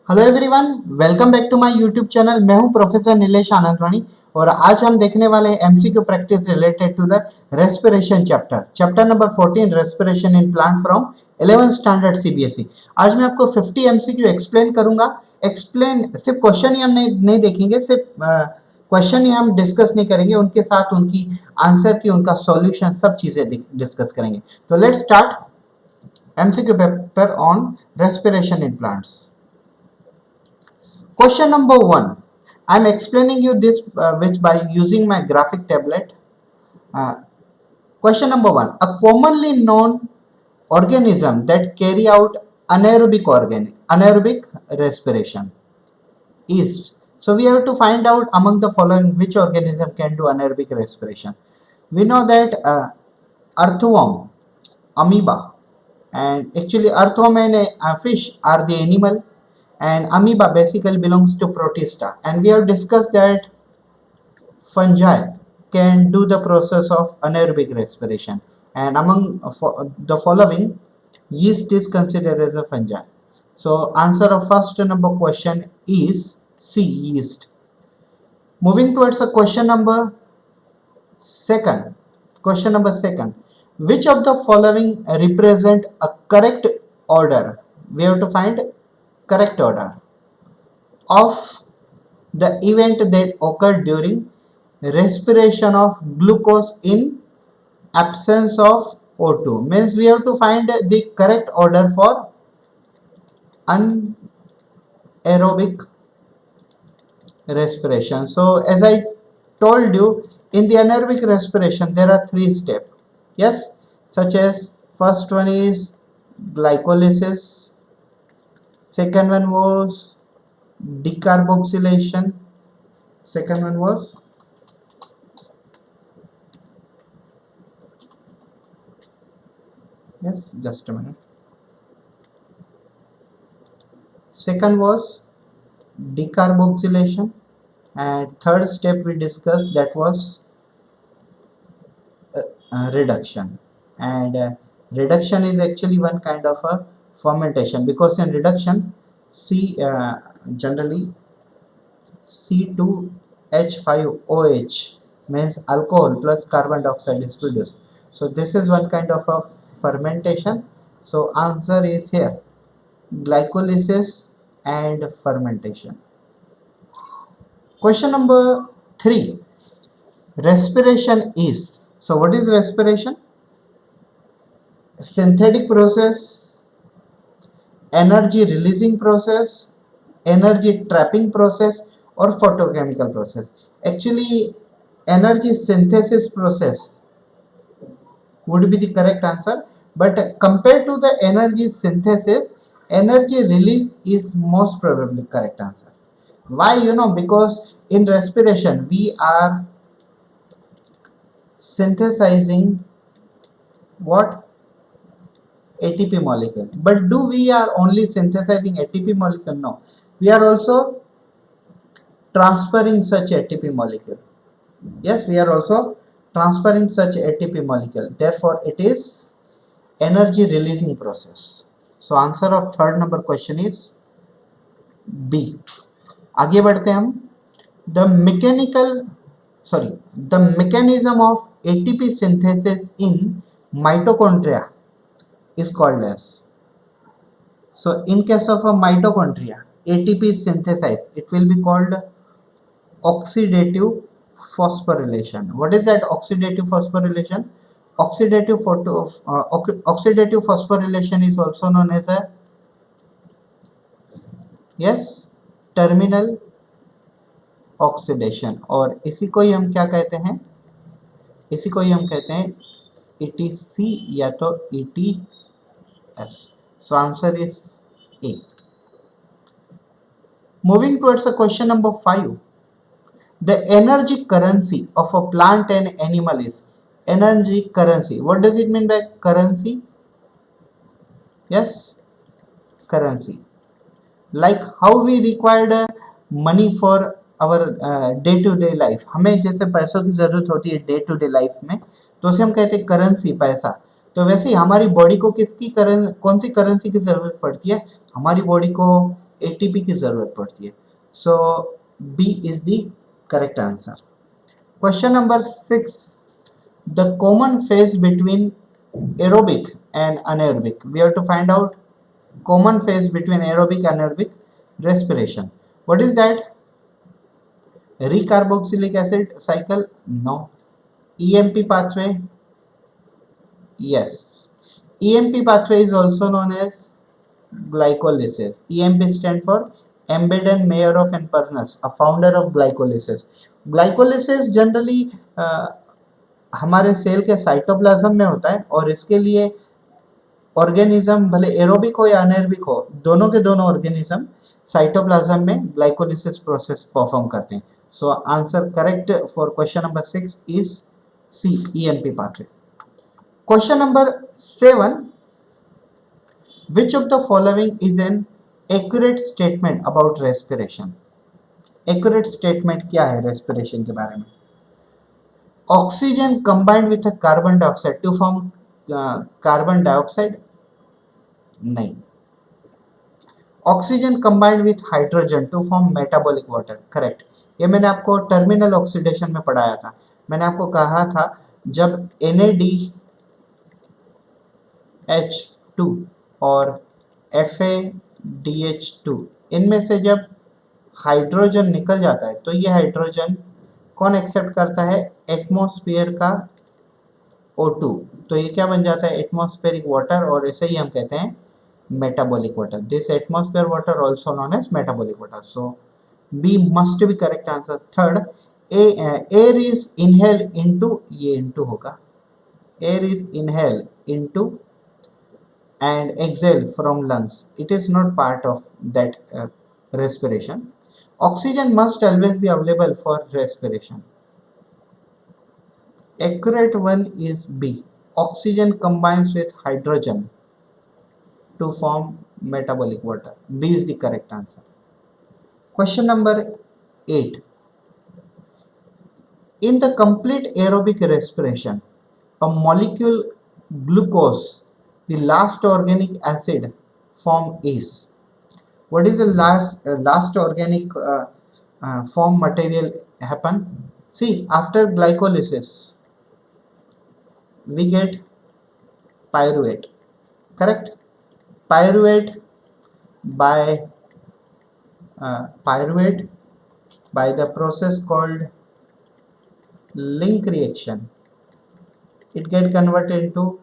Hello everyone, welcome back to my YouTube channel. मैं हूं professor Nilesh आनंदवानी और आज हम देखने वाले हैं MCQ practice related to the respiration chapter number 14 respiration in plant from 11th standard CBSE. आज मैं आपको 50 एमसीक्यू एक्सप्लेन करूंगा। एक्सप्लेन सिर्फ क्वेश्चन ही हम नहीं देखेंगे, सिर्फ क्वेश्चन ही हम डिस्कस नहीं करेंगे, उनके साथ उनकी आंसर की, उनका सॉल्यूशन, सब चीजें डिस्कस करेंगे। तो let's start MCQ paper on respiration in plants. Question number 1. I am explaining you this which by using my graphic tablet. Uh, Question number 1. A commonly known organism that carry out anaerobic respiration is. So we have to find out among the following which organism can do anaerobic respiration. We know that earthworm, amoeba, and actually earthworm and fish are the animal, and amoeba basically belongs to protista, and we have discussed that fungi can do the process of anaerobic respiration, and among the following, yeast is considered as a fungi. So answer of first number question is C, yeast. Moving towards the question number second, which of the following represent a correct order? We have to find correct order of the event that occurred during respiration of glucose in absence of O2. Means we have to find the correct order for anaerobic respiration. So as I told you, in the anaerobic respiration there are 3 steps. Yes, such as first one is glycolysis, second one was decarboxylation, second one was just a minute, second was decarboxylation, and third step we discussed, that was reduction. And reduction is actually one kind of a fermentation, because in reduction generally C2H5OH means alcohol plus carbon dioxide is produced. So this is one kind of a fermentation. So answer is here, glycolysis and fermentation. Question number 3. Respiration is. So what is respiration? Synthetic process, energy releasing process, energy trapping process, or photochemical process. Actually energy synthesis process would be the correct answer, but compared to the energy synthesis, energy release is most probably correct answer. Why? Because in respiration we are synthesizing what? ATP molecule. But do we are only synthesizing ATP molecule? No, we are also transferring such ATP molecule. Yes, we are also transferring such ATP molecule. Therefore it is energy releasing process. So answer of third number question is B. आगे बढ़ते हैं हम. The mechanism of ATP synthesis in mitochondria is called as. So in case of a mitochondria, ATP is synthesized, it will be called oxidative phosphorylation. What is that oxidative phosphorylation? Oxidative phosphorylation is also known as a terminal oxidation, और इसी को ही हम क्या कहते हैं? इसी को ही हम कहते हैं ETC या तो ETS. So answer is A. Moving towards the question number 5. The energy currency of a plant and animal is. Energy currency. What does it mean by currency? Yes, currency. Like how we required money for our day to day life. हमें जैसे पैसों की ज़रूरत होती है day to day life में, तो उसे हम कहते हैं करेंसी, पैसा. तो वैसे ही हमारी बॉडी को कौन सी करेंसी की ज़रूरत पड़ती है? हमारी बॉडी को एटीपी की जरूरत पड़ती है. So B is the correct answer. Question number 6. The common phase between aerobic and anaerobic. We have to find out common phase between aerobic and anaerobic respiration. What is that? Recarboxylic acid cycle? No. EMP pathway? Yes. EMP pathway is also known as glycolysis. EMP stand for Embedden Mayer of Enpernus, a founder of glycolysis. Glycolysis generally हमारे cell के cytoplasm में होता है और इसके लिए organism भले aerobic हो या अनएरोबिक हो, दोनों के दोनों ऑर्गेनिज्म साइटोप्लाज्म में ग्लाइकोलिसिस प्रोसेस परफॉर्म करते हैं. So answer correct for question number 6 is C, EMP pathway. Question number 7. Which of the following is an accurate statement about respiration? Accurate statement क्या है रेस्पिरेशन के बारे में? Oxygen combined with carbon dioxide to form carbon dioxide? नहीं. Oxygen combined with hydrogen to form metabolic water? Correct. ये मैंने आपको terminal oxidation में पढ़ाया था. मैंने आपको कहा था जब NADH2 और FADH2 इनमें से जब हाइड्रोजन निकल जाता है तो ये हाइड्रोजन कौन एक्सेप्ट करता है? एटमॉस्फेयर का O2. तो ये क्या बन जाता है? एटमॉस्फेरिक वाटर, और इसे ही हम कहते हैं metabolic water. This atmosphere water also known as metabolic water. So B must be correct answer. Third, air is inhale into, ये इनटू होगा, air is inhale into and exhale from lungs. It is not part of that respiration. Oxygen must always be available for respiration. Accurate one is B. Oxygen combines with hydrogen to form metabolic water. B is the correct answer. Question number 8. In the complete aerobic respiration, a molecule glucose, the last organic acid form is. What is the last organic form material happen? See, after glycolysis we get pyruvate. Correct. Pyruvate by the process called link reaction, it get converted into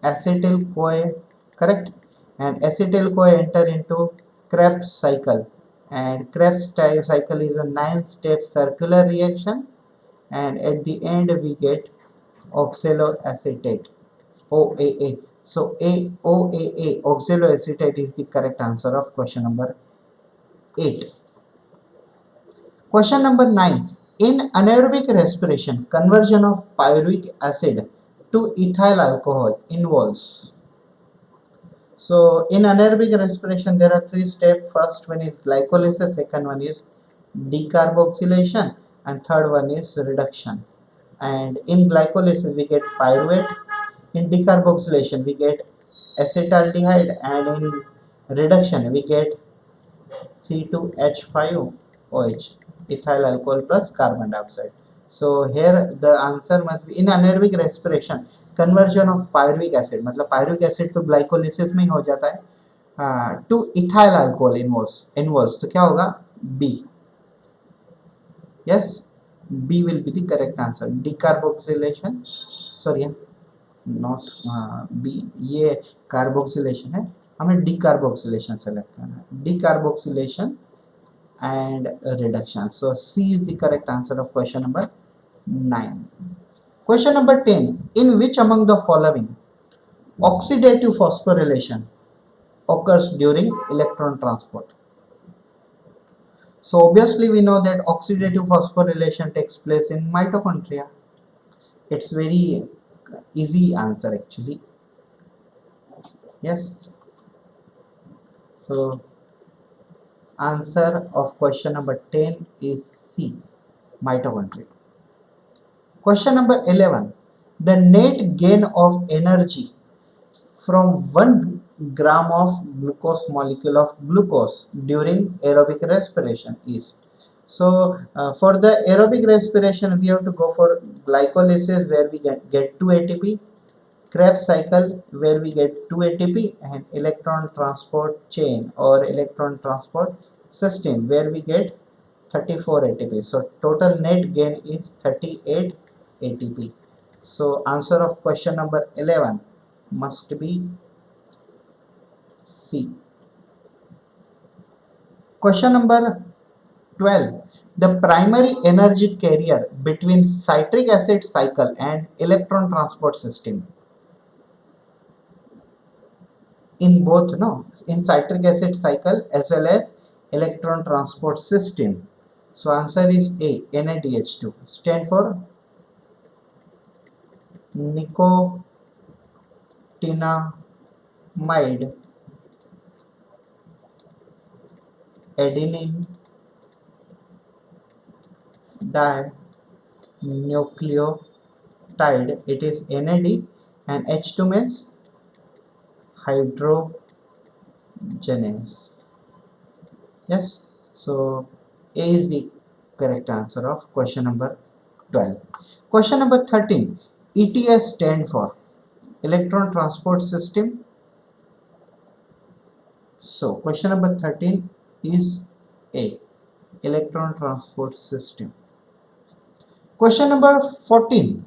acetyl CoA. Correct. And acetyl CoA enter into Krebs cycle, and Krebs cycle is a 9-step circular reaction, and at the end we get oxaloacetate, OAA. So OAA, oxaloacetate, is the correct answer of question number 8. Question number 9. In anaerobic respiration, conversion of pyruvic acid to ethyl alcohol involves. So in anaerobic respiration there are 3 steps. First one is glycolysis, second one is decarboxylation, and third one is reduction. And in glycolysis we get pyruvate, in decarboxylation we get acetaldehyde, and in reduction we get C2H5OH, ethyl alcohol plus carbon dioxide. So here the answer must be in anaerobic respiration, conversion of pyruvic acid, मतलब pyruvic acid तो glycolysis में ही हो जाता है, to ethyl alcohol involves. तो क्या होगा? B. Yes, B will be the correct answer. Decarboxylation, sorry not B, ये carboxylation है, हमें decarboxylation select करना है. Decarboxylation and reduction. So C is the correct answer of question number 9. Question number 10. In which among the following oxidative phosphorylation occurs during electron transport? So obviously we know that oxidative phosphorylation takes place in mitochondria. It's very easy answer actually. Yes. So answer of question number 10 is C, mitochondria. Question number 11. The net gain of energy from one gram of glucose molecule of glucose during aerobic respiration is. So for the aerobic respiration we have to go for glycolysis where we get 2 ATP, Krebs cycle where we get 2 ATP, and electron transport chain or electron transport system where we get 34 ATP. So total net gain is 38 ATP. So answer of question number 11 must be C. Question number 12. The primary energy carrier between citric acid cycle and electron transport system. In both, no, in citric acid cycle as well as electron transport system. So answer is A, NADH2. Stand for nicotinamide adenine dinucleotide. It is NAD, and H2 means hydrogenase. Yes, so A is the correct answer of question number 12. Question number 13. ETS stand for electron transport system. So question number 13 is A, electron transport system. Question number 14.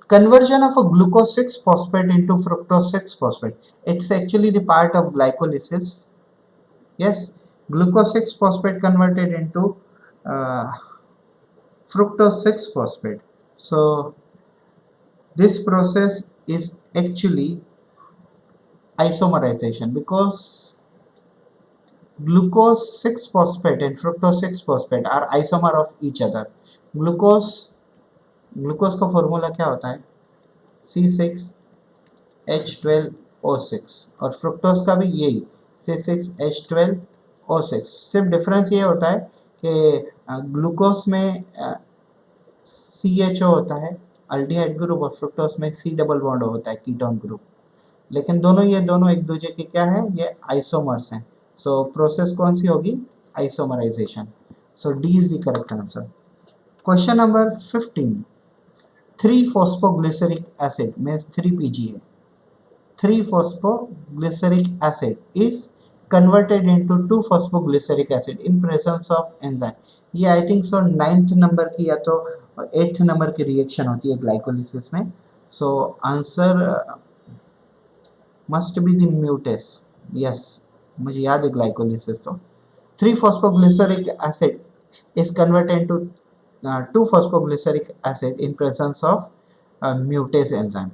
Conversion of a glucose 6-phosphate into fructose 6-phosphate. It's actually the part of glycolysis. Yes, glucose 6-phosphate converted into fructose 6-phosphate. So this process is actually isomerization, because glucose 6-phosphate and fructose 6-phosphate are isomer of each other. Glucose का formula क्या होता है? C6H12O6, और fructose का भी यही C6H12O6. सिर्फ difference ये होता है कि ग्लूकोज में CHO होता है अल्डिहाइड ग्रुप, और फ्रुक्टोज में C डबल बॉन्ड होता है कीटोन ग्रुप. लेकिन ये दोनों एक दूसरे के क्या है? ये आइसोमर्स हैं. सो प्रोसेस कौन सी होगी? Isomerization. So D is the correct answer. Question number 15. 3-phosphoglyceric acid means 3-PGA. 3-phosphoglyceric acid is converted into 2-phosphoglyceric acid in presence of enzyme. ये I think so 9th number की या तो 8th number की reaction होती है glycolysis में. So answer must be the mutase. Yes, मुझे याद है ग्लाइकोलिसिस. तो 3-phosphoglyceric acid is converted into 2-phosphoglyceric acid in presence of mutase enzyme.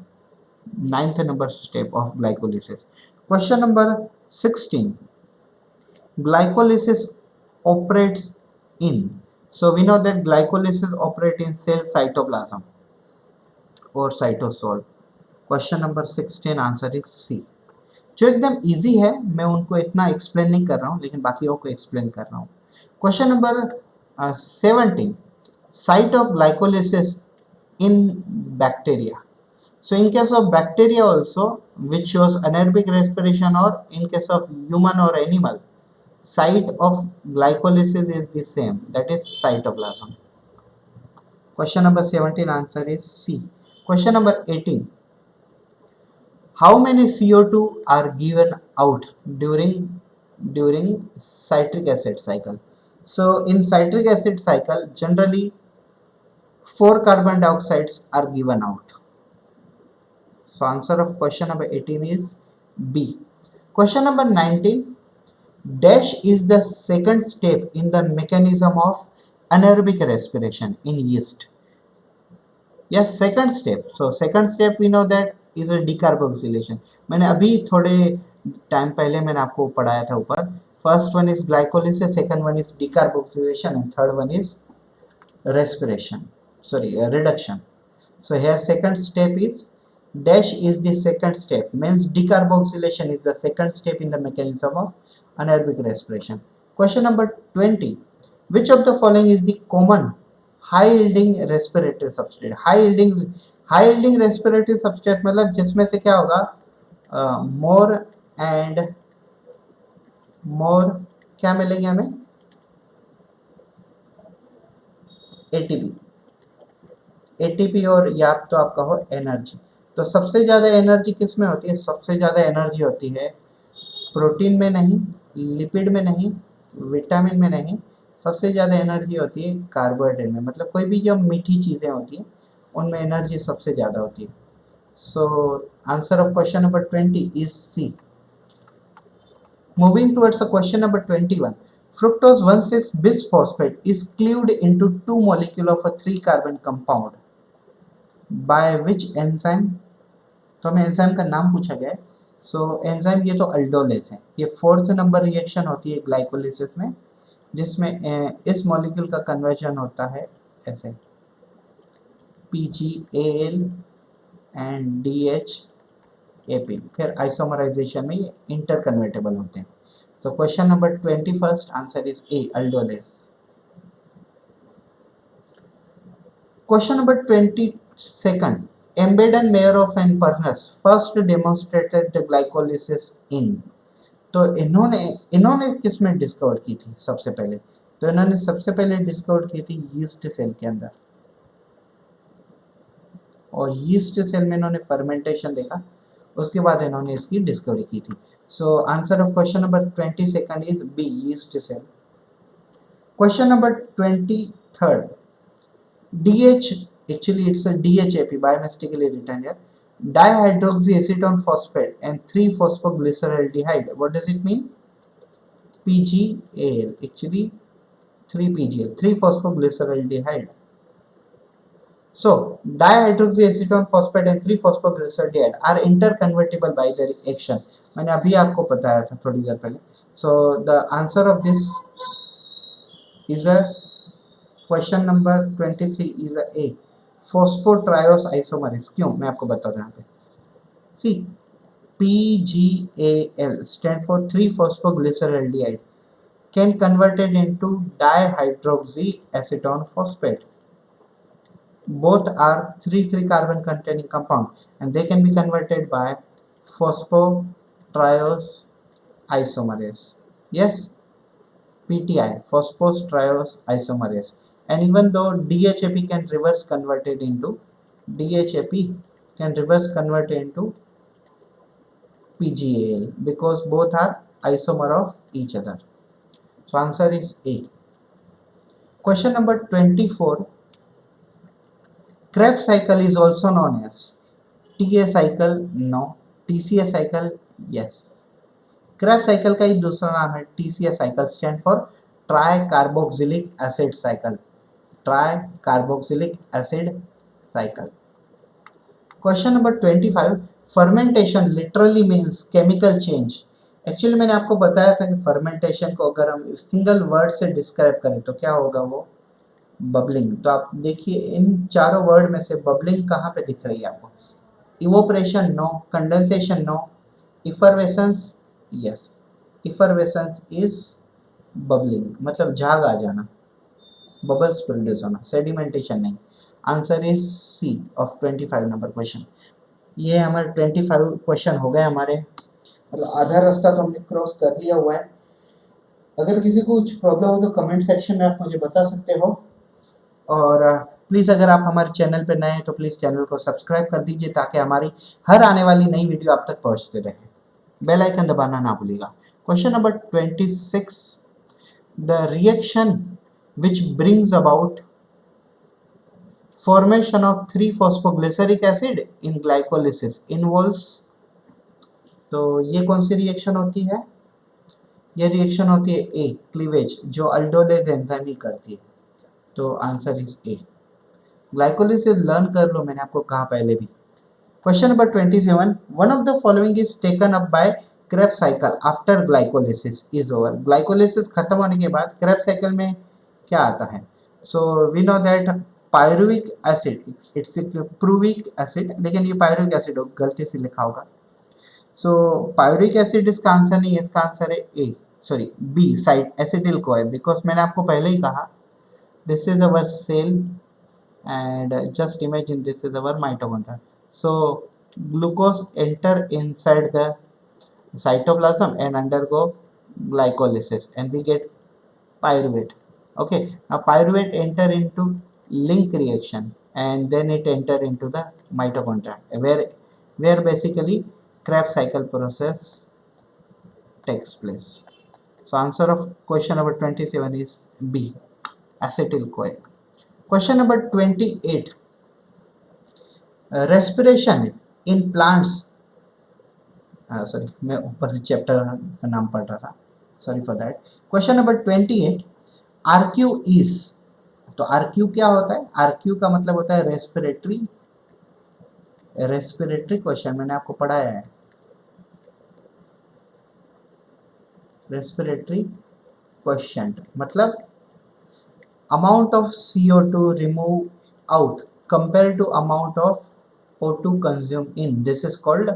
9th number step of glycolysis. Question number 16. Glycolysis operates in. So we know that glycolysis operates in cell cytoplasm or cytosol. Question number 16 answer is C. जो एकदम easy है, मैं उनको इतना explain नहीं कर रहा हूँ, लेकिन बाकियों को एक्सप्लेन कर रहा हूँ. Question number 17. Site of glycolysis in bacteria. So in case of bacteria also, which shows anaerobic respiration, or in case of human or animal, site of glycolysis is the same, that is cytoplasm. Question number 17 answer is C. Question number 18. How many CO2 are given out during citric acid cycle? So in citric acid cycle generally 4 carbon dioxides are given out. So answer of question number 18 is B. Question number 19. Dash is the second step in the mechanism of anaerobic respiration in yeast. Yes, second step. So second step we know that is a decarboxylation. मैंने अभी थोड़े time पहले मैंने आपको पढ़ाया था ऊपर. First one is glycolysis, second one is decarboxylation, and third one is reduction. So here second step is dash is the second step, means decarboxylation is the second step in the mechanism of anaerobic respiration. Question number 20. Which of the following is the common high yielding respiratory substrate? high yielding respiratory substrate मतलब जिसमें से क्या होगा? More and more क्या मिलेंगे हमें, ATP. ATP और या तो आपका हो एनर्जी। तो सबसे ज़्यादा एनर्जी किस में होती है, सबसे ज़्यादा एनर्जी होती है प्रोटीन में नहीं, लिपिड में नहीं, विटामिन में नहीं, सबसे ज़्यादा एनर्जी होती है कार्बोहाइड्रेट में। मतलब कोई भी जो मीठी चीज़ें होती हैं उनमें एनर्जी सबसे ज़्यादा होती है। So answer of question number 20 is C. Moving towards the question number 21. Fructose 1,6-bisphosphate is cleaved into two molecules of a 3-carbon compound by which enzyme? तो हमें एंजाइम का नाम पूछा गया है। सो एंजाइम ये तो अल्डोलेस है। ये 4th नंबर रिएक्शन होती है ग्लाइकोलिसिस में, जिसमें इस मॉलिक्यूल का कन्वर्जन होता है ऐसे PgAl एंड DHAP, फिर आइसोमराइजेशन में ये इंटरकन्वर्टेबल होते हैं। So question number 21st answer is A, aldolase. Question number 22nd. Embedden, Mayorov and Pernes first demonstrated the glycolysis in. तो इन्होंने किस में डिस्कवर की थी सबसे पहले, तो इन्होंने सबसे पहले डिस्कवर की थी यीस्ट सेल के अंदर, और यीस्ट सेल में इन्होंने फर्मेंटेशन देखा, उसके बाद इन्होंने इसकी डिस्कवरी की थी। So answer of question number 22nd is B, yeast cell. Question number 23rd. DH, actually it's a DHAP, by mistakenly written here. Dihydroxyacetone phosphate and 3-phosphoglyceraldehyde. What does it mean? PgAl, actually 3-PgL, 3-phosphoglyceraldehyde. So dihydroxyacetone phosphate and 3-phosphoglyceraldehyde are interconvertible by their reaction. मैंने अभी आपको बताया था थोड़ी देर पहले. So the answer of this is a question number 23 is a, phosphotriose isomerase. क्यों, मैं आपको बताता हूँ यहाँ पे। See, PgAl stand for 3-phosphoglyceraldehyde can converted into dihydroxyacetone phosphate. Both are 3 carbon containing compound and they can be converted by phosphotriose isomerase. Yes, PTI, phosphotriose isomerase. And even though DHAP can reverse convert into PGAL because both are isomer of each other. So answer is A. Question number 24. Krebs cycle is also known as TA cycle, no. TCA cycle, yes. Krebs cycle का ही दूसरा नाम है TCA cycle, stand for tricarboxylic acid cycle. Tricarboxylic acid cycle. Question number 25. Fermentation literally means chemical change. Actually मैंने आपको बताया था कि fermentation को अगर हम सिंगल वर्ड से डिस्क्राइब करें तो क्या होगा, वो बबलिंग। तो आप देखिए इन चारों वर्ड में से बबलिंग कहाँ पे दिख रही है आपको? Evaporation no, condensation no, effervescence yes. Effervescence is bubbling, मतलब झाग आ जाना, बबल्स प्रोड्यूस होना, सेडिमेंटेशन नहीं। Answer is C of 25 number question. ये हमारे 25 क्वेश्चन हो गए हमारे, मतलब आधा रास्ता तो हमने क्रॉस कर लिया हुआ है। अगर किसी को कुछ प्रॉब्लम हो तो कमेंट सेक्शन में आप मुझे बता सकते हो, और प्लीज़ अगर आप हमारे चैनल पर नए हैं तो प्लीज़ चैनल को सब्सक्राइब कर दीजिए ताकि हमारी हर आने वाली नई वीडियो आप तक पहुंचते रहे। बेल आइकन दबाना ना भूलिएगा। Question number 26. The reaction which brings about formation of 3-phosphoglyceric acid in glycolysis involves, तो ये कौन सी रिएक्शन होती है? ये रिएक्शन होती है ए, क्लीवेज, जो अल्डोलेज एंजाइम ही करती है। तो answer is a. Glycolysis learn कर लो, मैंने आपको कहा पहले भी। Question number 27. One of the following is taken up by Krebs cycle after glycolysis is over. Glycolysis खत्म होने के बाद क्रेब्स साइकिल में क्या आता है? So we know that pyruvic acid, it's pyruvic acid, लेकिन ये पायरुविक एसिड गलती से लिखा होगा। सो पायरुविक एसिड इसका आंसर नहीं है, इसका आंसर है a, sorry B, side acetyl CoA है, बिकॉज मैंने आपको पहले ही कहा this is our cell and just imagine this is our mitochondria. So glucose enter inside the cytoplasm and undergo glycolysis and we get pyruvate. Okay, now pyruvate enter into link reaction and then it enter into the mitochondria where basically Krebs cycle process takes place. So answer of question number 27 is B, acetyl CoA. Question number 28, respiration in plants, sorry मैं ऊपर chapter का नाम पढ़ रहा था, sorry for that. Question number 28, RQ is, तो RQ क्या होता है? आरक्यू का मतलब होता है रेस्पिरेटरी, रेस्पिरेटरी क्वेश्चन मैंने आपको पढ़ाया है. रेस्पिरेटरी क्वेश्चन मतलब amount of CO2 remove out compared to amount of O2 consume in, this is called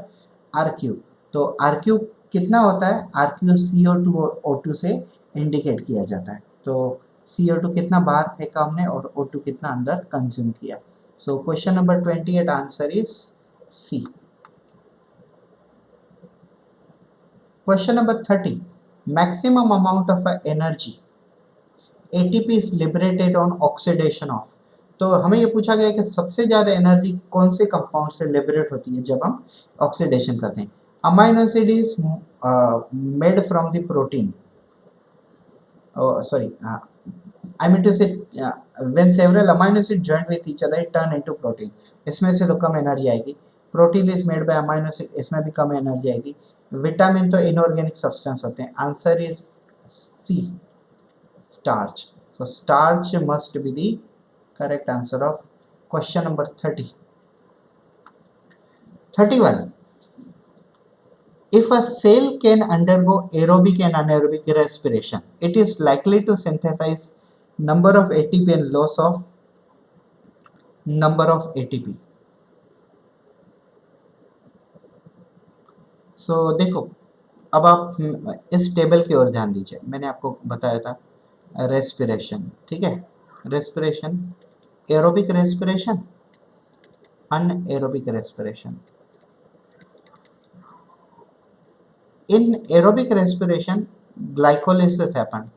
RQ. तो RQ कितना होता है? RQ CO2 और O2 से इंडिकेट किया जाता है. तो CO2 कितना बाहर फेंका हमने और O2 कितना अंदर कंज्यूम किया. So question number 28 answer is C. Question number 30, maximum amount of energy ATP is liberated on oxidation of. तो हमें ये पूछा गया है कि सबसे ज़्यादा एनर्जी कौन से कंपाउंड से लिबरेट होती है जब हम ऑक्सीडेशन करते हैं. Amino acid is made from the protein, sorry I mean to say when several amino acid join with each other turn into protein. इसमें से तो कम एनर्जी आएगी. Protein is made by amino acid, इसमें भी कम एनर्जी आएगी. Vitamin तो इनऑर्गेनिक सब्सटेंस होते हैं. Answer is C, starch. So starch must be the correct answer of question number 30. 31, if a cell can undergo aerobic and anaerobic respiration, it is likely to synthesize number of ATP and loss of number of ATP. So देखो, अब आप इस table की ओर ध्यान दीजिए. मैंने आपको बताया था रेस्पिरेशन, ठीक है. Respiration, aerobic respiration, anaerobic respiration. In aerobic respiration, glycolysis happen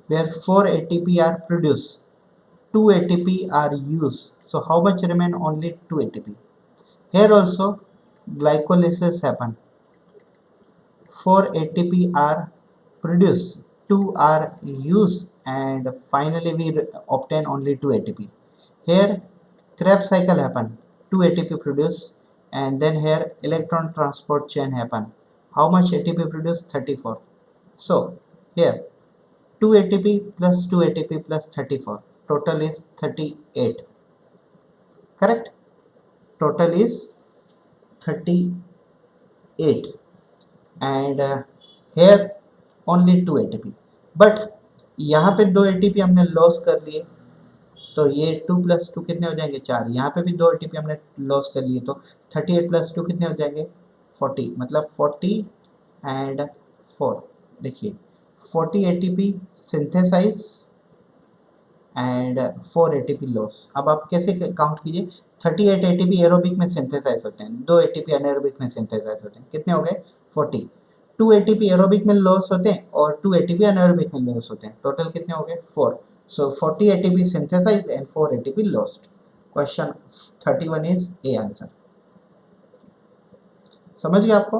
where 4 ATP are produced, 2 ATP are used. So how much remain? Only 2 ATP. Here also glycolysis happen, 4 ATP are produced, 2 are used and finally we obtain only 2 ATP. Here Krebs cycle happen, 2 ATP produced and then here electron transport chain happen. How much ATP produced? 34. So here 2 ATP plus 2 ATP plus 34, total is 38. Correct? Total is 38 and here only 2 ATP. But यहाँ पे 2 ATP हमने loss कर लिए, तो ये 2 plus 2 कितने हो जाएंगे? 4. यहाँ पे भी 2 ATP हमने लॉस कर लिए, तो 38 प्लस 2 कितने हो जाएंगे? 40. मतलब 40 एंड 4. देखिए 40 ATP synthesize and 4 ATP loss. अब आप कैसे काउंट कीजिए? 38 ATP एरोबिक में सिंथेसाइज होते हैं, 2 ATP अनएरोबिक में सिंथेसाइज होते हैं. कितने हो गए? 40. 2 ATP एरोबिक में लॉस होते हैं और 2 ATP अनएरोबिक में लॉस होते हैं. टोटल कितने हो गए? 4. So 40 ATP synthesized and 4 ATP lost. Question 31 is A answer. समझ गया आपको?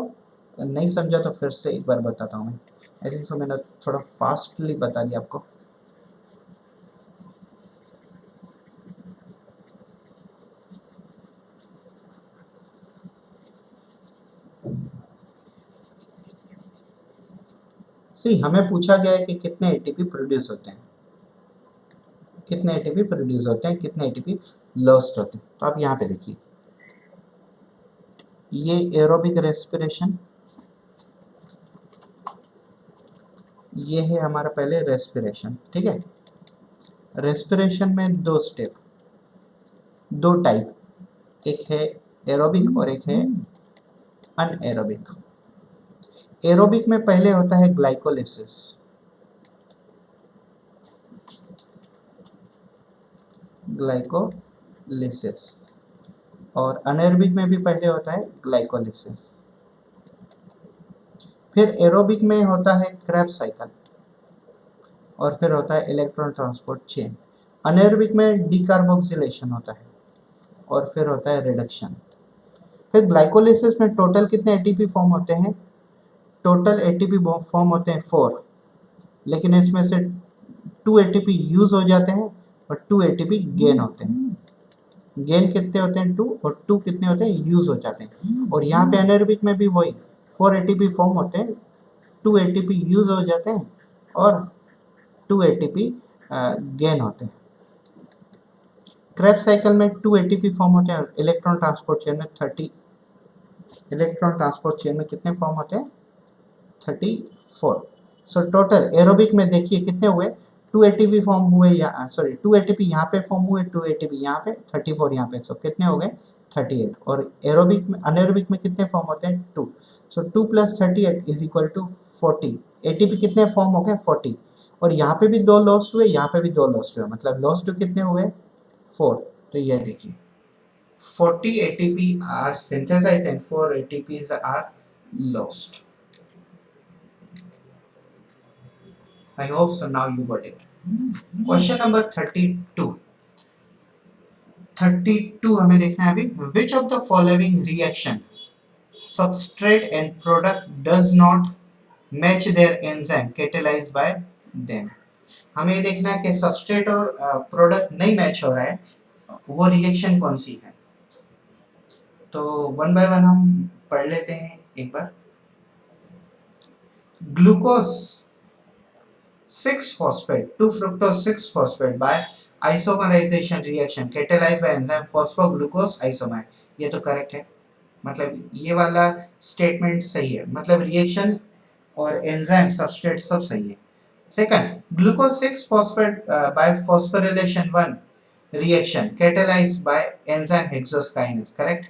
नहीं समझा तो फिर से एक बार बताता हूँ मैं. आई थिंक सो मैंने थोड़ा फास्टली बता दिया आपको. सी, हमें पूछा गया है कि कितने ATP प्रोड्यूस होते हैं, कितने ATP प्रोड्यूस होते हैं, कितने ATP लॉस्ट होते हैं. तो आप यहाँ पे देखिए, ये एरोबिक रेस्पिरेशन, ये है हमारा पहले रेस्पिरेशन, ठीक है. रेस्पिरेशन में 2 स्टेप, 2 टाइप, एक है एरोबिक और एक है अनएरोबिक. एरोबिक में पहले होता है ग्लाइकोलिसिस, ग्लाइकोलिसिस, और अनएरोबिक में भी पहले होता है ग्लाइकोलिसिस. फिर एरोबिक में होता है क्रेब्स साइकिल, और फिर होता है इलेक्ट्रॉन ट्रांसपोर्ट चेन। अनएरोबिक में डीकार्बोक्सिलेशन होता है, और फिर होता है रिडक्शन। फिर ग्लाइकोलिसिस में टोटल कितने एटीपी फॉर्म होते हैं? टोटल एटीपी फॉर्म होते हैं 4, लेकिन इसमें से 2 एटीपी यूज हो जाते हैं और 2 एटीपी गेन होते हैं। गेन कितने होते हैं? 2, और 2 कितने होते हैं? यूज हो जाते हैं। और यहाँ पे एनएरोबिक में भी वही 4 एटीपी फॉर्म होते हैं, 2 एटीपी यूज हो जाते हैं और 2 एटीपी गेन होते हैं। क्रेब्स साइकिल में 2 एटीपी फॉर्म होते हैं और इलेक्ट्रॉन ट्रांसपोर्ट चेन में 30, इलेक्ट्रॉन ट्रांसपोर्ट चेन में कितने फॉर्म होते हैं? 34। सो टोटल एरोबिक में देखिए कितने हुए? 2 एटीपी फॉर्म हुए, सॉरी 2 एटीपी यहाँ पे फॉर्म हुए, 2 एटीपी यहाँ पे, 34 यहाँ पे, सो कितने हो गए? 38। और एरोबिक में, अनएरोबिक में कितने फॉर्म होते हैं? 2। सो 2 + 38 इज इक्वल टू 40। एटीपी कितने फॉर्म हो गए? 40। और यहाँ पे भी 2 लॉस्ट हुए, यहाँ पे भी 2 लॉस्ट हुए, मतलब लॉस्ट कितने हुए? 4। तो ये देखिए 40 ATP are synthesized and 4 ATPs are lost. I hope so now you got it. Question number 32. 32 हमें देखना है अभी। Which of the following reaction substrate and product does not match their enzyme catalyzed by them? हमें ये देखना है कि substrate और प्रोडक्ट नहीं मैच हो रहा है, वो रिएक्शन कौन सी है। तो वन बाय वन हम पढ़ लेते हैं एक बार। Glucose 6-phosphate 2-fructose 6-phosphate by isomerization reaction catalyzed by enzyme phosphoglucose isomer। ये तो करेक्ट है, मतलब ये वाला स्टेटमेंट सही है, मतलब रिएक्शन और एंजाइम सबस्ट्रेट सब सही है। Second, glucose 6-phosphate by phosphorylation 1 reaction catalyzed by enzyme hexokinase, correct।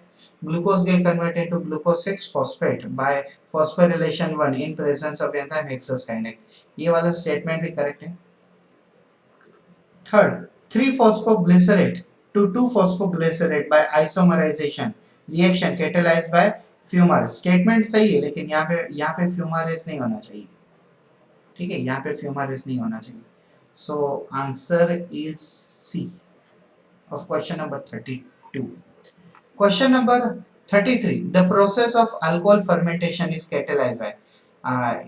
Glucose get converted into glucose 6-phosphate by phosphorylation 1 in presence of enzyme hexokinase। ये वाला स्टेटमेंट भी करेक्ट है। Third, 3-phosphoglycerate to 2-phosphoglycerate by isomerization reaction catalyzed by fumarase. Statement सही है, लेकिन यहाँ पे फ्यूमारेज नहीं होना चाहिए, ठीक है, यहाँ पे फ्यूमारेज नहीं होना चाहिए। So answer is C of question number 32. Question number 33. The process of alcohol fermentation is catalyzed by.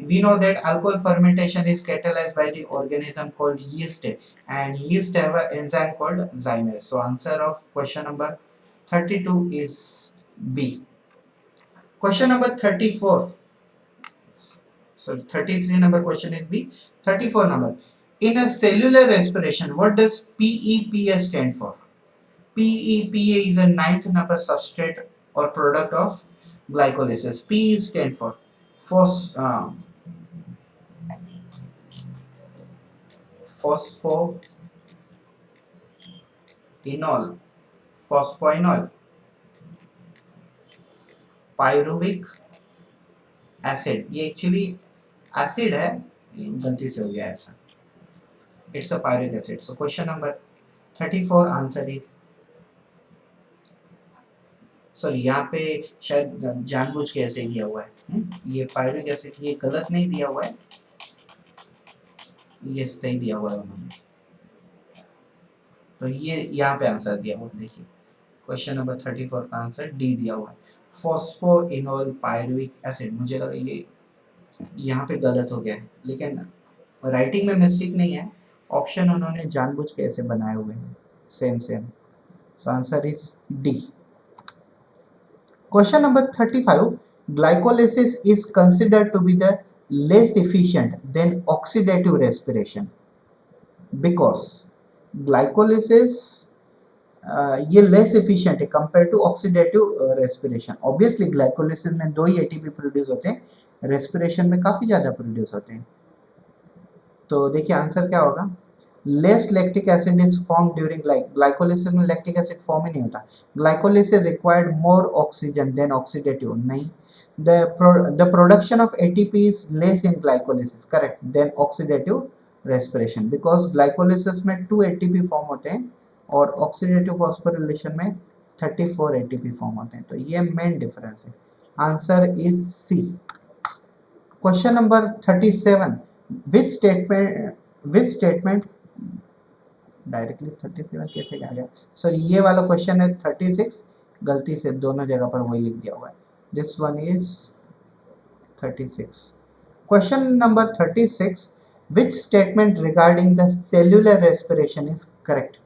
We know that alcohol fermentation is catalyzed by the organism called yeast, and yeast have an enzyme called zymase. So answer of question number 32 is B. Question number 34. So 33 number question is B. 34 number. In a cellular respiration, what does PEPA stand for? PEPA is a 9th number substrate or product of glycolysis. P stand for phosphoenol, pyruvic acid। ये actually acid है, गलती से हो गया ऐसा, it's a pyruvic acid। So question number 34 answer is, sorry यहाँ पे शायद जानबूझ के ऐसे दिया हुआ है, ये पायरुविक एसिड, ये गलत नहीं दिया हुआ है, ये सही दिया हुआ है उन्होंने। तो ये यहाँ पे आंसर दिया हुआ है, देखिए क्वेश्चन नंबर 34 का आंसर डी दिया हुआ है, फॉस्फोइनोल पायरुविक एसिड। मुझे लगा ये यहाँ पे गलत हो गया है, लेकिन राइटिंग में मिस्टेक नहीं है, ऑप्शन उन्होंने जानबूझ के ऐसे बनाए हुए हैं, same. So answer is D. Question number 35. Glycolysis is considered to be the less efficient than oxidative respiration because glycolysis ये less efficient है compared to oxidative respiration। Obviously glycolysis में 2 ही ATP प्रोड्यूस होते हैं, respiration में काफ़ी ज़्यादा produce होते हैं। तो देखिए आंसर क्या होगा, less lactic acid is form during glycolysis में लैक्टिक एसिड फॉर्म ही नहीं होता। Glycolysis required more oxygen than oxidative, नहीं। The production of ATP is less in glycolysis, correct, than oxidative respiration, because glycolysis में 2 ATP form होते हैं और oxidative phosphorylation में 34 एटीपी फॉर्म होते हैं। तो ये मेन डिफरेंस है। Answer is C. Question number 37, which statement directly 37 कैसे आ गया, सर ये वाला क्वेश्चन है 36, गलती से दोनों जगह पर वही लिख दिया हुआ है, this one is 36. Question number 36, which statement regarding the cellular respiration is correct?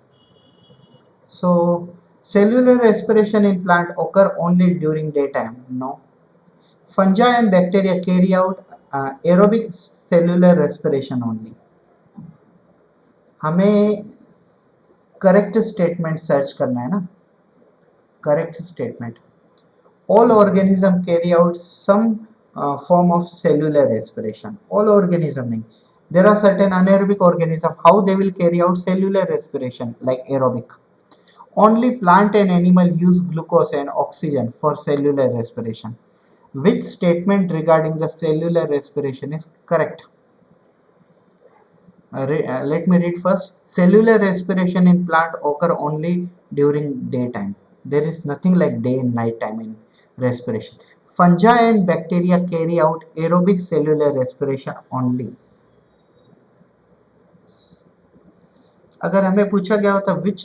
So cellular respiration in plant occur only during daytime? No. Fungi and bacteria carry out aerobic cellular respiration only. हमें correct statement search करना है ना, correct statement. All organism carry out some form of cellular respiration. All organism नहीं. There are certain anaerobic organism, how they will carry out cellular respiration like aerobic. Only plant and animal use glucose and oxygen for cellular respiration. Which statement regarding the cellular respiration is correct? Let me read first. Cellular respiration in plant occur only during daytime. There is nothing like day and night time in respiration. Fungi and bacteria carry out aerobic cellular respiration only. अगर हमें पूछा गया होता which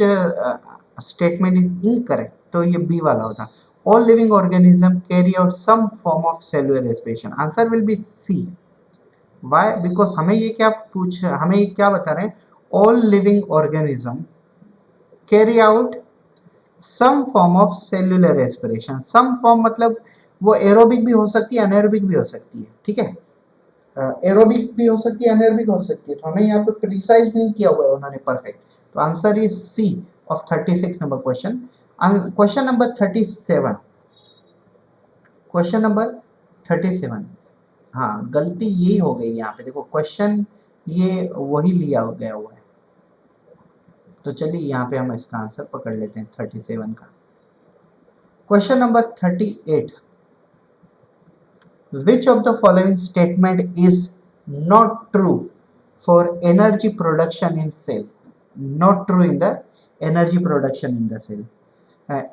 statement is incorrect तो ये B वाला होता. All living organism carry out some form of cellular respiration. Answer will be C. Why? Because हमें ये क्या बता रहे हैं, all living organism carry out some form of cellular respiration. some form मतलब वो एरोबिक भी हो सकती है, अनएरोबिक भी हो सकती है, ठीक है, एरोबिक भी हो सकती है, अनएरोबिक हो सकती है, तो हमें यहाँ पे प्रिसाइज नहीं किया हुआ है उन्होंने परफेक्ट, तो answer is C of 36 number question. Question number 37, question number 37, हाँ गलती यही हो गई यहाँ पे, देखो क्वेश्चन ये वही लिया गया हुआ है, तो चलिए यहाँ पे हम इसका आंसर पकड़ लेते हैं 37 का. Question number 38, which of the following statement is not true for energy production in cell? Not true in the energy production in the cell.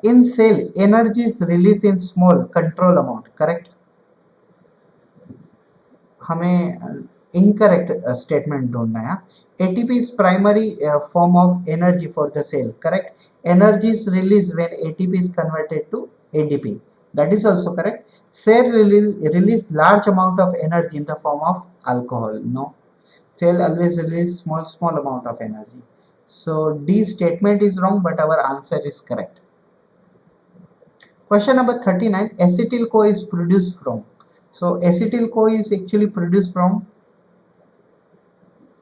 In cell energy is released in small control amount, correct? हमें incorrect statement ढूंढना है. ATP is primary form of energy for the cell, correct? Energy is released when ATP is converted to ADP, that is also correct. Cell release large amount of energy in the form of alcohol. No, cell always release small amount of energy. So D statement is wrong, but our answer is correct. Question number 39, acetyl CoA is produced from. So acetyl CoA is actually produced from,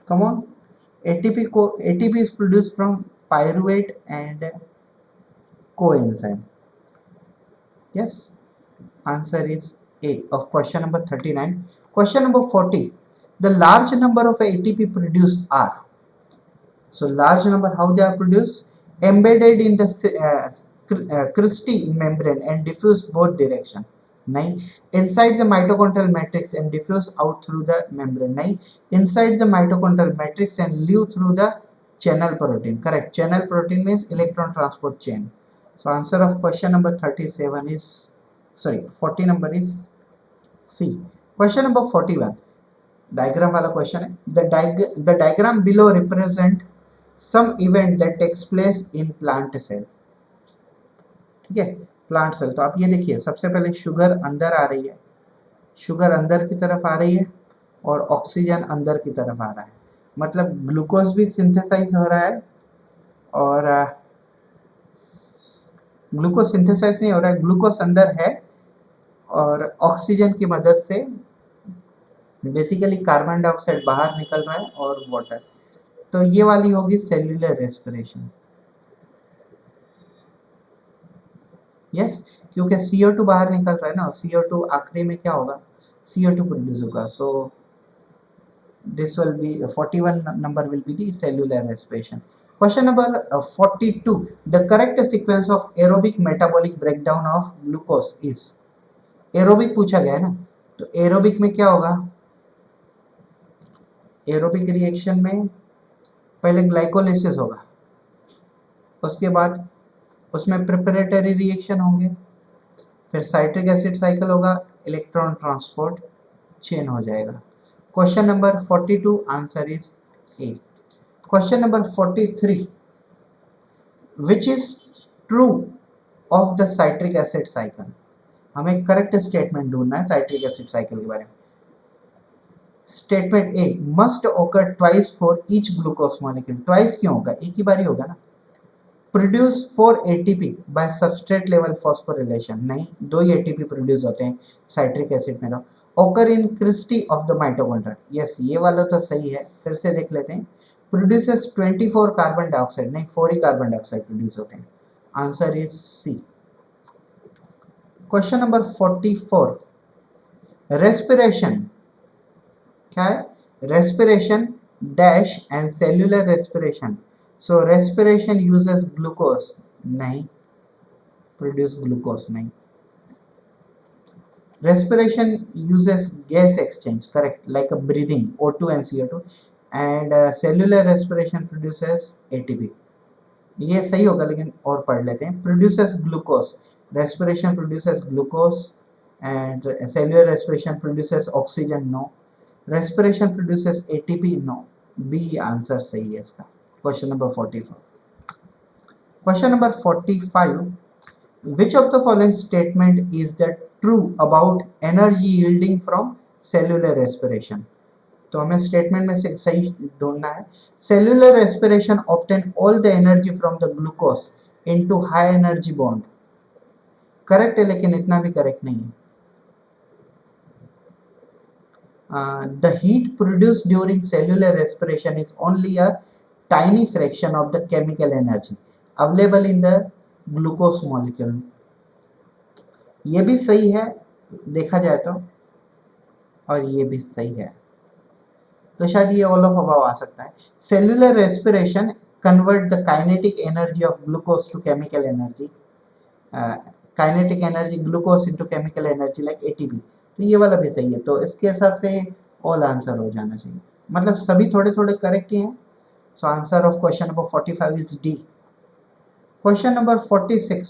come on, ATP is produced from pyruvate and coenzyme. Yes, answer is A of question number 39. Question number 40, the large number of ATP produced are. So large number, how they are produced? Embedded in the Christie membrane and diffuse both direction. 9. Inside the mitochondrial matrix and diffuse out through the membrane. 9. Inside the mitochondrial matrix and leave through the channel protein. Correct. Channel protein means electron transport chain. So answer of question number 37 is, sorry, 40 number is C. Question number 41. Diagram वाला question है. The diagram below represent some event that takes place in plant cell. ठीक है, plant cell. तो आप ये देखिए, सबसे पहले शुगर अंदर आ रही है, शुगर अंदर की तरफ आ रही है और ऑक्सीजन अंदर की तरफ आ रहा है, मतलब ग्लूकोज भी सिंथेसाइज हो रहा है और ग्लूकोज सिंथेसाइज नहीं हो रहा है, ग्लूकोज अंदर है और ऑक्सीजन की मदद से बेसिकली कार्बन डाइऑक्साइड बाहर निकल रहा है और वाटर. तो ये वाली होगी सेल्यूलर रेस्पिरेशन. यस, क्योंकि CO2 बाहर निकल रहा है ना, CO2 आखिरी में क्या होगा, CO2 प्रोड्यूस होगा. So this will be 41 number will be the cellular respiration. Question number 42, the correct sequence of aerobic metabolic breakdown of glucose is. Aerobic पूछा गया है ना, तो एरोबिक में क्या होगा, एरोबिक रिएक्शन में पहले ग्लाइकोलिसिस होगा, उसके बाद उसमें प्रिपरेटरी रिएक्शन होंगे, फिर साइट्रिक एसिड साइकिल होगा, इलेक्ट्रॉन ट्रांसपोर्ट चेन हो जाएगा। Question number 42 answer is a. Question number 43 which is true of the citric acid cycle. हमें करेक्ट स्टेटमेंट ढूंढना है साइट्रिक एसिड साइकिल के बारे में। स्टेटमेंट ए मस्ट ओकर twice for each glucose molecule. Twice क्यों होगा, एक ही बारी होगा ना। Produce 4 ATP bye substrate level phosphorylation, नहीं, 2 ही एटीपी प्रोड्यूस होते हैं साइट्रिक एसिड में। Occur in cristae of the mitochondria, yes ये वाला तो सही है, फिर से देख लेते हैं। प्रोड्यूसेस 24 कार्बन डाइऑक्साइड, नहीं 4 ही कार्बन डाइऑक्साइड प्रोड्यूस होते हैं। Answer is C. Question number 44 respiration क्या है, respiration dash and cellular respiration. So respiration uses glucose, नहीं, प्रोड्यूस ग्लूकोज नहीं। respiration uses gas exchange, correct, like a breathing O2 and CO2, and cellular respiration produces ATP, ये सही होगा लेकिन और पढ़ लेते हैं। produces glucose, respiration produces glucose and cellular respiration produces oxygen, no, respiration produces ATP, no, B answer सही है इसका। Question number 44। Question number 45 which of the following statement is the true about energy yielding from cellular respiration। तो हमें statement में से सही ढूंढना है। cellular respiration obtain all the energy from the glucose into high energy bond, correct है लेकिन इतना भी करेक्ट नहीं है। The heat produced during cellular respiration is only a tiny fraction of the chemical energy available in the glucose molecule, ये भी सही है देखा जाए तो, और ये भी सही है, तो शायद ये ऑल ऑफ अबव आ सकता है। Cellular respiration convert the kinetic energy of glucose to chemical energy, kinetic energy glucose into chemical energy like ATP, तो ये वाला भी सही है। तो इसके हिसाब से ऑल आंसर हो जाना चाहिए, मतलब सभी थोड़े थोड़े करेक्ट ही हैं। So answer of question number 45 is D. Question number 46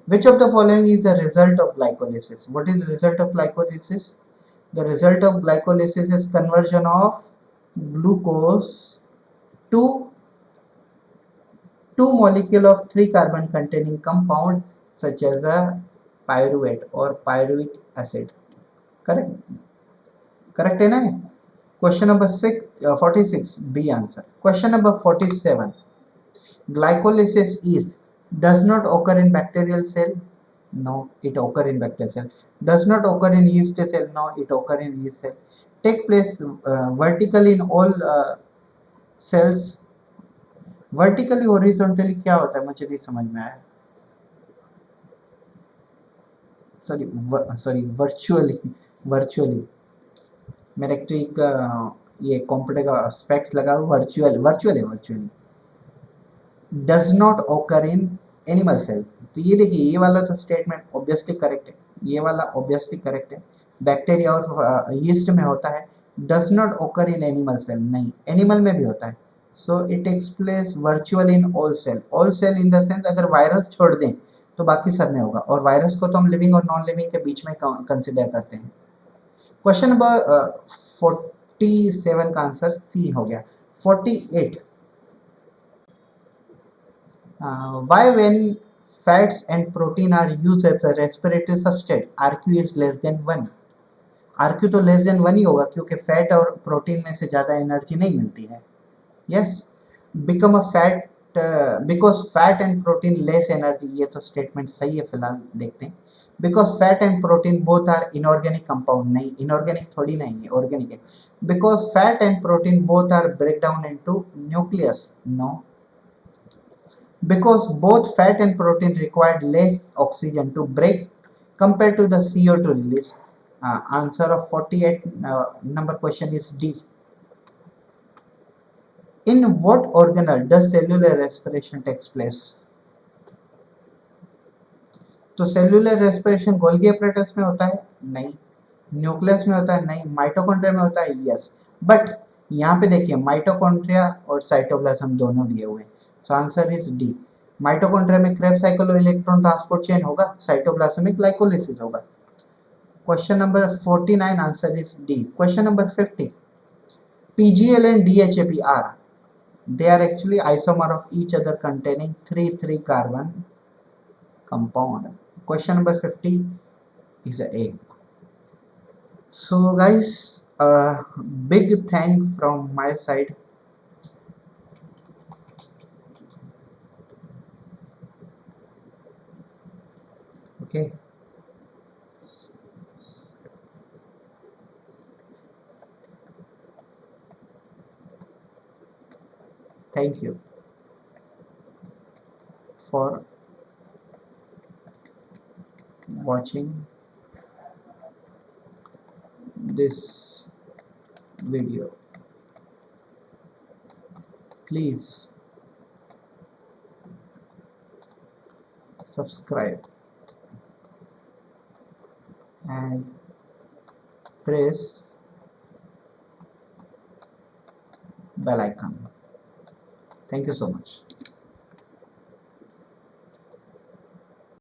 which of the following is the result of glycolysis। what is the result of glycolysis? The result of glycolysis is conversion of glucose to 2 molecule of 3 carbon containing compound such as a pyruvate or pyruvic acid, correct, correct है ना। Question number 46 B answer. Question number 47 glycolysis is does not occur in bacterial cell, no it occur in bacterial cell, does not occur in yeast cell, no it occur in yeast cell, take place vertically in all cells। vertically horizontally क्या होता है मुझे नहीं समझ में आया, sorry virtually मेरे एक ये कंप्यूटर का स्पेक्स लगा हुआ, virtually does not occur in animal cell। तो ये देखिए ये वाला तो स्टेटमेंट ऑब्वियसली करेक्ट है, ये वाला ऑब्वियसली करेक्ट है। बैक्टीरिया और यीस्ट में होता है, does not occur in animal cell, नहीं एनिमल में भी होता है। So it takes place virtually in all cell in the sense अगर वायरस छोड़ दें तो बाकी सब में होगा, और वायरस को तो हम लिविंग और नॉन लिविंग के बीच में कंसिडर करते हैं। क्वेश्चन नंबर 47 का आंसर सी हो गया। 48 why when fats and protein are used as a respiratory substrate RQ is less than 1। RQ तो less than 1 ही होगा क्योंकि फैट और प्रोटीन में से ज़्यादा एनर्जी नहीं मिलती है। Yes become a fat because fat and protein less energy, ये तो स्टेटमेंट सही है। फिलहाल देखते हैं because fat and protein both are inorganic compound, नहीं इनऑर्गेनिक थोड़ी नहीं है, ऑर्गेनिक है। Because fat and protein both are break down into nucleus, no. Because both fat and protein required less oxygen to break compared to the CO2 release। Answer of 48 number question is D। In what organelle does cellular respiration takes place? तो cellular respiration Golgi apparatus में होता है, नहीं। Nucleus में होता है, नहीं। Mitochondria में होता है, यस। बट यहाँ पे देखिए माइटोकॉन्ड्रिया और साइटोप्लाज्म दोनों दिए हुए हैं, so answer is D. Mitochondria में क्रेब्स साइकिल और इलेक्ट्रॉन ट्रांसपोर्ट चेन होगा, साइटोप्लाज्म में ग्लाइकोलिसिस होगा। Question number 49 answer is D. Question number 50. PGL and DHAP are, they are actually isomer of each other containing 3 carbon compound. Question number 50 is A. So guys, big thank from my side. Okay, thank you for watching this video. Please subscribe and press bell icon. Thank you so much.